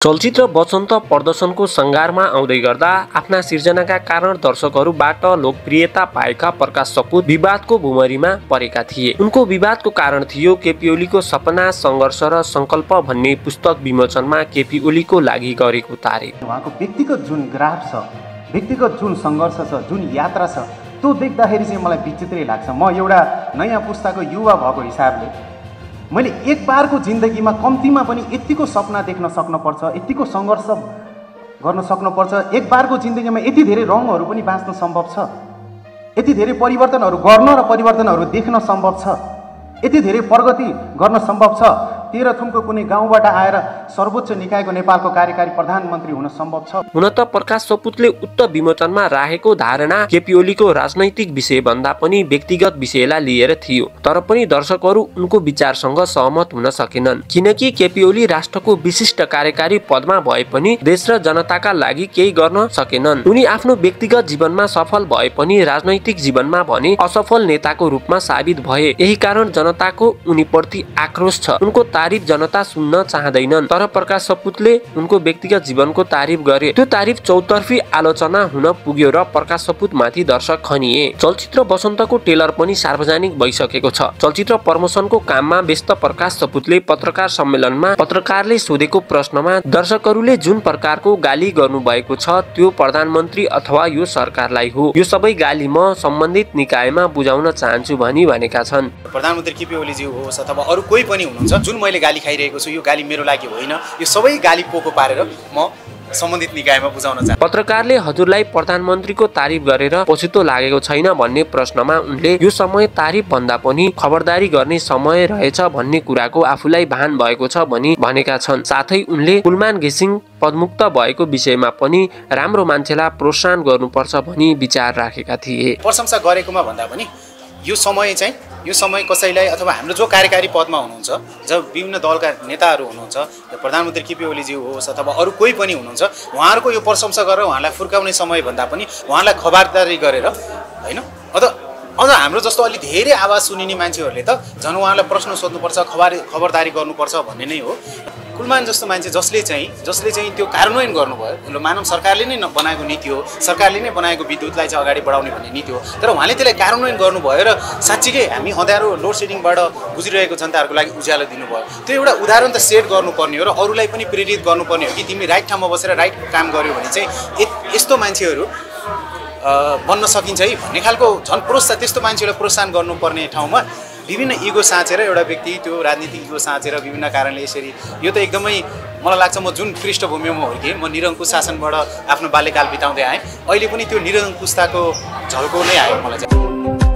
चलचित्र वसन्त प्रदर्शनको सङ्घारमा आउँदै गर्दा आफ्ना सिर्जनाका कारण दर्शकहरूबाट लोकप्रियता पाएका प्रकाश सपुत विवादको भुमरीमा परेका थिए। उनको विवादको कारण थियो केपी ओलीको सपना सङ्घर्ष र सङ्कल्प भन्ने पुस्तक विमोचनमा केपी ओलीको लागि गरेको तारिफ। उहाँको व्यक्तिगत जुन ग्राफ छ, व्यक्तिगत जुन सङ्घर्ष छ, जुन यात्रा छ, त्यो देख्दाखेरि चाहिँ मलाई विचित्रै लाग्छ। म एउटा नयाँ पुस्ताको युवा भएको हिसाबले मैले एक बारको जिन्दगीमा कम्तीमा पनि यतिको सपना देख्न सक्नुपर्छ, यतिको सङ्घर्ष गर्न सक्नुपर्छ। एक बारको जिन्दगीमा यति धेरै रङहरू पनि बाँच्न सम्भव छ, यति धेरै परिवर्तनहरू गर्न र परिवर्तनहरू देख्न सम्भव छ, यति धेरै प्रगति गर्न सम्भव छ। तेह्रथुमको कुनै गाउँबाट आएर सर्वोच्च निकायको नेपालको कार्यकारी प्रधानमन्त्री हुन सम्भव छ। हुन त प्रकाश सपुतले उक्त विमोचनमा राखेको धारणा केपी ओलीको राजनैतिक विषय भन्दा पनि व्यक्तिगत विषयलाई लिएर थियो। तर पनि दर्शकहरू उनको विचारसँग सहमत हुन सकेनन्, किनकि केपी ओली राष्ट्रको विशिष्ट कार्यकारी पदमा भए पनि देश र जनताका लागि केही गर्न सकेनन्। उनी आफ्नो व्यक्तिगत जीवनमा सफल भए पनि राजनैतिक जीवनमा भने असफल नेताको रूपमा साबित भए। यही कारण जनताको उनीप्रति आक्रोश छ। उनको तारिफ जनता सुन्न चाहँदैनन्। तर प्रकाश सपुतले उनको व्यक्तिगत जीवनको तारिफ गरे। त्यो तारिफ चौतर्फी आलोचना हुन पुग्यो र प्रकाश सपुत माथि दर्शक खनिए। चलचित्र वसन्तको टेलर पनि सार्वजनिक भइसकेको छ। चलचित्र प्रमोसनको काममा व्यस्त प्रकाश सपुतले पत्रकार सम्मेलनमा पत्रकारले सोधेको प्रश्नमा दर्शकहरूले जुन प्रकारको गाली गर्नुभएको छ त्यो प्रधानमन्त्री अथवा यो सरकारलाई हो। यो सबै गाली म सम्बन्धित निकायमा बुझाउन चाहन्छु भनी भनेका छन्। प्रधानमन्त्री केपी ओलीजी होस् अथवा अरू कोही पनि हुनुहुन्छ, जुन मैले गाली खाइरहेको छु यो गाली मेरो लागि होइन, यो सबै गाली पोको पारेर म सम्बन्धित निकायमा बुझाउन चाहन्छु। पत्रकारले हजुरलाई प्रधानमन्त्रीको तारिफ गरेर पछुतो लागेको छैन भन्ने प्रश्नमा उनले यो समय तारिफ भन्दा पनि खबरदारी गर्ने समय रहेछ भन्ने कुराको आफूलाई भान भएको छ भनी भनेका छन्। साथै उनले कुलमान घिसिङ पदमुक्त भएको विषयमा पनि राम्रो मान्छेलाई प्रोत्साहन गर्नुपर्छ भनी विचार राखेका थिए। प्रशंसा गरेकोमा भन्दा पनि यो समय कसैलाई अथवा हाम्रो जो कार्यकारी पदमा हुनुहुन्छ, जब विभिन्न दलका नेताहरू हुनुहुन्छ, प्रधानमन्त्री केपी ओलीजी होस् अथवा अरू कोही पनि हुनुहुन्छ, उहाँहरूको यो प्रशंसा गरेर उहाँलाई फुर्काउने समय भन्दा पनि उहाँलाई खबरदारी गरेर होइन, अझ हाम्रो जस्तो अलि धेरै आवाज सुनिने मान्छेहरूले त झन् उहाँलाई प्रश्न सोध्नुपर्छ, खबरदारी गर्नुपर्छ भन्ने नै हो। कुलमान जस्तो मान्छे जसले चाहिँ त्यो कार्यान्वयन गर्नुभयो, मानव सरकारले नै बनाएको नीति हो, सरकारले नै बनाएको विद्युतलाई चाहिँ अगाडि बढाउने भन्ने नीति हो, तर उहाँले त्यसलाई कार्यान्वयन गर्नुभयो र साँच्चीकै हामी अँध्यारो लोड सेडिङबाट गुज्रिरहेको जनताहरूको लागि उज्यालो दिनुभयो। त्यो एउटा उदाहरण त सेट गर्नुपर्ने हो र अरूलाई पनि प्रेरित गर्नुपर्ने हो कि तिमी राइट ठाउँमा बसेर राइट काम गर्यो भने चाहिँ यस्तो मान्छेहरू बन्न सकिन्छ है भन्ने खालको झन् त्यस्तो मान्छेलाई प्रोत्साहन गर्नुपर्ने ठाउँमा विभिन्न इगो साँचेर एउटा व्यक्ति त्यो राजनीतिक इगो साँचेर विभिन्न कारणले यसरी, यो त एकदमै मलाई लाग्छ म जुन पृष्ठभूमिमा हुर्केँ, म निरङ्कुश शासनबाट आफ्नो बाल्यकाल बिताउँदै आएँ, अहिले पनि त्यो निरङ्कुशताको झल्को नै आयो मलाई चाहिँ।